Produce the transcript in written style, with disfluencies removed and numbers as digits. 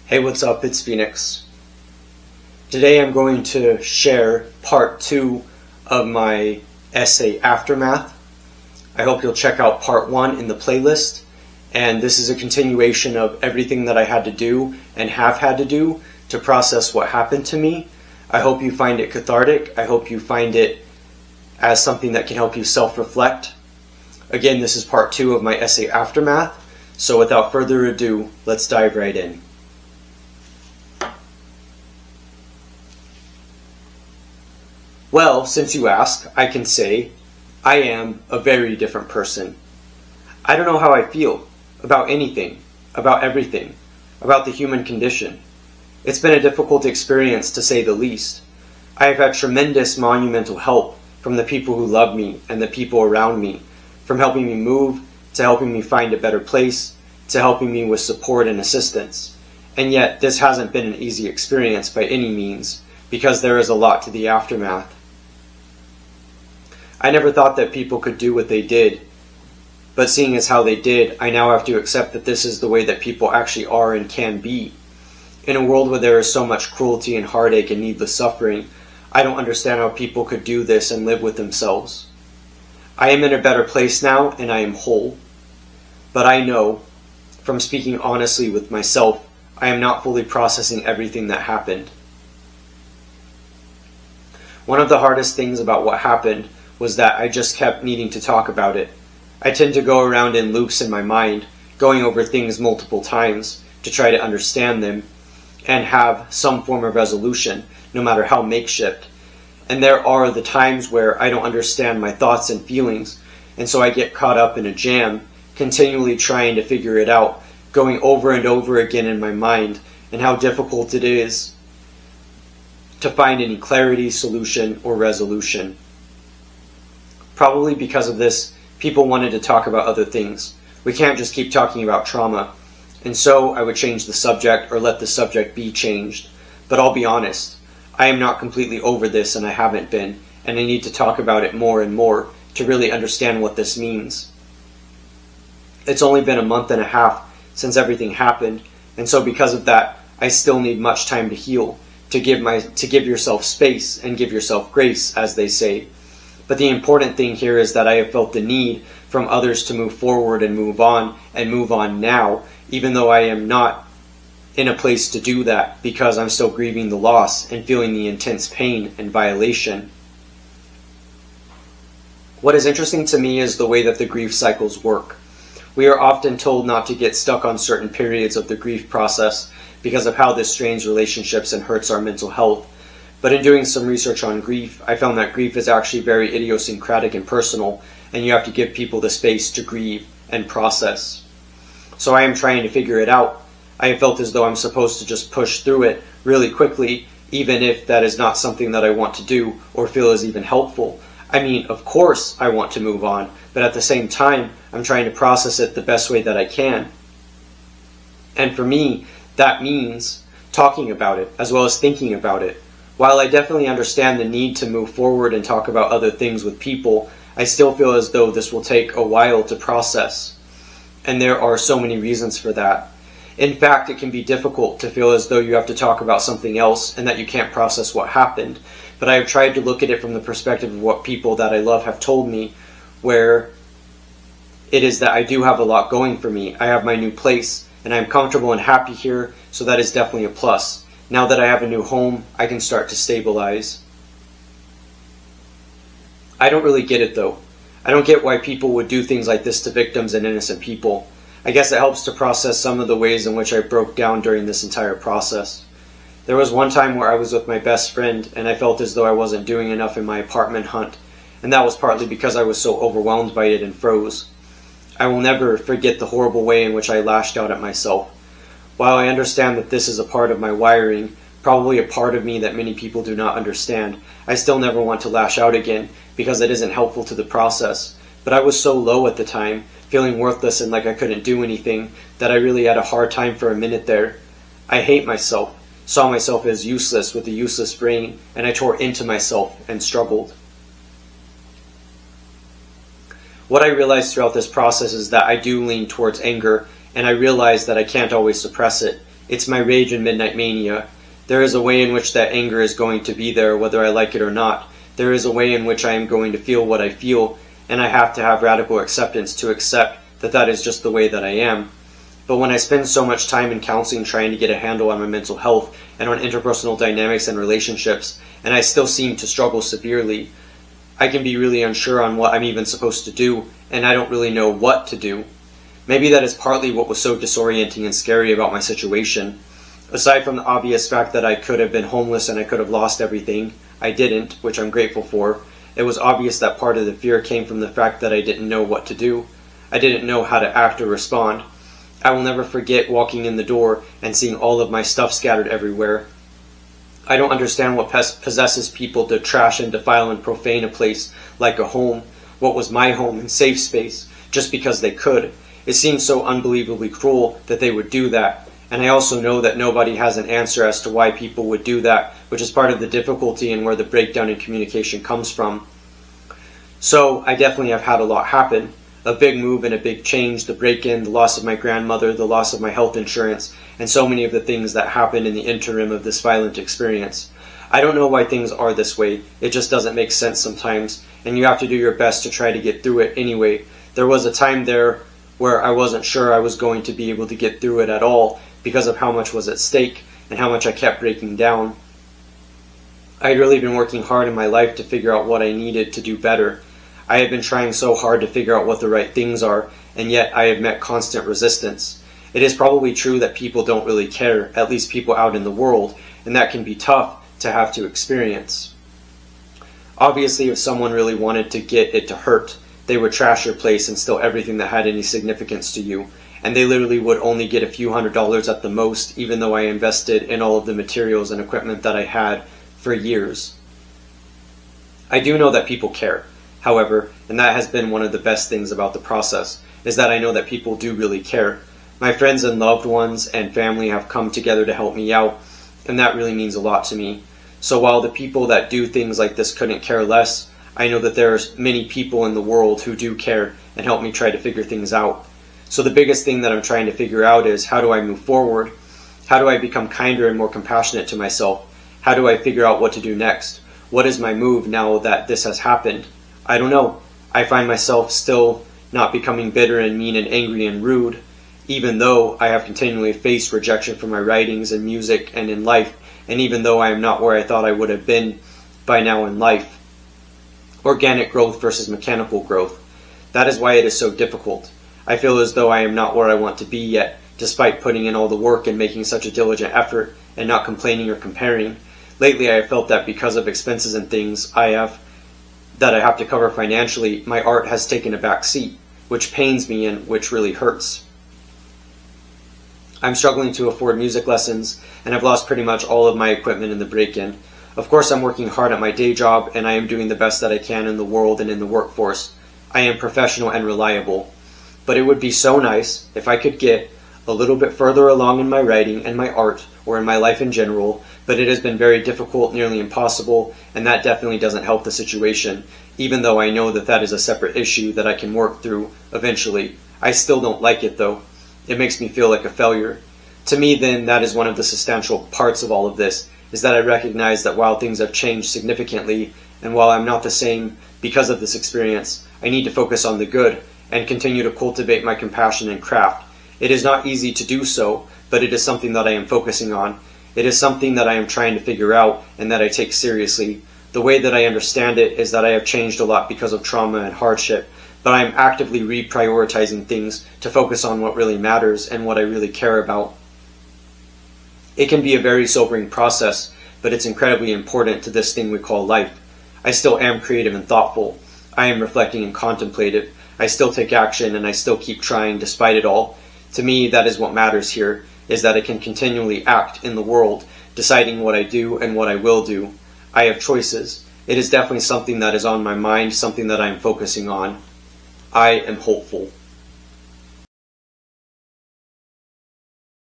Hey, what's up? It's Phoenix. Today I'm going to share part 2 of my essay Aftermath. I hope you'll check out part 1 in the playlist, and this is a continuation of everything that I had to do and have had to do to process what happened to me. I hope you find it cathartic. I hope you find it as something that can help you self-reflect. Again, this is part 2 of my essay Aftermath, so without further ado, let's dive right in. Well, since you ask, I can say I am a very different person. I don't know how I feel about anything, about everything, about the human condition. It's been a difficult experience, to say the least. I have had tremendous monumental help from the people who love me and the people around me, from helping me move, to helping me find a better place, to helping me with support and assistance. And yet, this hasn't been an easy experience by any means, because there is a lot to the aftermath. I never thought that people could do what they did, but seeing as how they did, I now have to accept that this is the way that people actually are and can be. In a world where there is so much cruelty and heartache and needless suffering, I don't understand how people could do this and live with themselves. I am in a better place now, and I am whole. But I know, from speaking honestly with myself, I am not fully processing everything that happened. One of the hardest things about what happened was that I just kept needing to talk about it. I tend to go around in loops in my mind, going over things multiple times to try to understand them and have some form of resolution, no matter how makeshift. And there are the times where I don't understand my thoughts and feelings, and so I get caught up in a jam, continually trying to figure it out, going over and over again in my mind, and how difficult it is to find any clarity, solution, or resolution. Probably because of this, people wanted to talk about other things. We can't just keep talking about trauma. And so I would change the subject or let the subject be changed. But I'll be honest, I am not completely over this, and I haven't been, and I need to talk about it more and more to really understand what this means. It's only been a month and a half since everything happened, and so because of that, I still need much time to heal, to give yourself space and give yourself grace, as they say. But the important thing here is that I have felt the need from others to move forward and move on now, even though I am not in a place to do that because I'm still grieving the loss and feeling the intense pain and violation. What is interesting to me is the way that the grief cycles work. We are often told not to get stuck on certain periods of the grief process because of how this strains relationships and hurts our mental health. But in doing some research on grief, I found that grief is actually very idiosyncratic and personal, and you have to give people the space to grieve and process. So I am trying to figure it out. I have felt as though I'm supposed to just push through it really quickly, even if that is not something that I want to do or feel is even helpful. I mean, of course I want to move on, but at the same time, I'm trying to process it the best way that I can. And for me, that means talking about it, as well as thinking about it. While I definitely understand the need to move forward and talk about other things with people, I still feel as though this will take a while to process. And there are so many reasons for that. In fact, it can be difficult to feel as though you have to talk about something else and that you can't process what happened. But I have tried to look at it from the perspective of what people that I love have told me, where it is that I do have a lot going for me. I have my new place, and I'm comfortable and happy here, so that is definitely a plus. Now that I have a new home, I can start to stabilize. I don't really get it though. I don't get why people would do things like this to victims and innocent people. I guess it helps to process some of the ways in which I broke down during this entire process. There was one time where I was with my best friend, and I felt as though I wasn't doing enough in my apartment hunt, and that was partly because I was so overwhelmed by it and froze. I will never forget the horrible way in which I lashed out at myself. While I understand that this is a part of my wiring, probably a part of me that many people do not understand, I still never want to lash out again because it isn't helpful to the process. But I was so low at the time, feeling worthless and like I couldn't do anything, that I really had a hard time for a minute there. I hate myself, saw myself as useless with a useless brain, and I tore into myself and struggled. What I realized throughout this process is that I do lean towards anger, and I realize that I can't always suppress it, It's my rage and midnight mania. There is a way in which that anger is going to be there, whether I like it or not. There is a way in which I am going to feel what I feel, and I have to have radical acceptance to accept that that is just the way that I am. But when I spend so much time in counseling trying to get a handle on my mental health and on interpersonal dynamics and relationships, and I still seem to struggle severely, I can be really unsure on what I'm even supposed to do, and I don't really know what to do. Maybe that is partly what was so disorienting and scary about my situation. Aside from the obvious fact that I could have been homeless and I could have lost everything, I didn't, which I'm grateful for. It was obvious that part of the fear came from the fact that I didn't know what to do. I didn't know how to act or respond. I will never forget walking in the door and seeing all of my stuff scattered everywhere. I don't understand what possesses people to trash and defile and profane a place like a home, what was my home and safe space, just because they could. It seems so unbelievably cruel that they would do that. And I also know that nobody has an answer as to why people would do that, which is part of the difficulty and where the breakdown in communication comes from. So I definitely have had a lot happen. A big move and a big change, the break-in, the loss of my grandmother, the loss of my health insurance, and so many of the things that happened in the interim of this violent experience. I don't know why things are this way. It just doesn't make sense sometimes, and you have to do your best to try to get through it anyway. There was a time there where I wasn't sure I was going to be able to get through it at all because of how much was at stake and how much I kept breaking down. I had really been working hard in my life to figure out what I needed to do better. I had been trying so hard to figure out what the right things are, and yet I have met constant resistance. It is probably true that people don't really care, at least people out in the world, and that can be tough to have to experience. Obviously, if someone really wanted to get it to hurt, they would trash your place and steal everything that had any significance to you, and they literally would only get a few $100s at the most, even though I invested in all of the materials and equipment that I had for years. I do know that people care. However, and that has been one of the best things about the process, is that I know that people do really care. My friends and loved ones and family have come together to help me out, and that really means a lot to me. So while the people that do things like this couldn't care less, I know that there's many people in the world who do care and help me try to figure things out. So the biggest thing that I'm trying to figure out is, how do I move forward? How do I become kinder and more compassionate to myself? How do I figure out what to do next? What is my move now that this has happened? I don't know. I find myself still not becoming bitter and mean and angry and rude, even though I have continually faced rejection from my writings and music and in life, and even though I am not where I thought I would have been by now in life. Organic growth versus mechanical growth. That is why it is so difficult. I feel as though I am not where I want to be yet, despite putting in all the work and making such a diligent effort and not complaining or comparing. Lately I have felt that because of expenses and things that I have to cover financially, my art has taken a back seat, which pains me and which really hurts. I'm struggling to afford music lessons, and I've lost pretty much all of my equipment in the break-in. Of course, I'm working hard at my day job, and I am doing the best that I can in the world and in the workforce. I am professional and reliable. But it would be so nice if I could get a little bit further along in my writing and my art, or in my life in general, but it has been very difficult, nearly impossible, and that definitely doesn't help the situation, even though I know that that is a separate issue that I can work through eventually. I still don't like it though. It makes me feel like a failure. To me then, that is one of the substantial parts of all of this, is that I recognize that while things have changed significantly, and while I'm not the same because of this experience, I need to focus on the good, and continue to cultivate my compassion and craft. It is not easy to do so, but it is something that I am focusing on. It is something that I am trying to figure out and that I take seriously. The way that I understand it is that I have changed a lot because of trauma and hardship, but I am actively reprioritizing things to focus on what really matters and what I really care about. It can be a very sobering process, but it's incredibly important to this thing we call life. I still am creative and thoughtful. I am reflecting and contemplative. I still take action and I still keep trying despite it all. To me, that is what matters here, is that I can continually act in the world, deciding what I do and what I will do. I have choices. It is definitely something that is on my mind, something that I am focusing on. I am hopeful.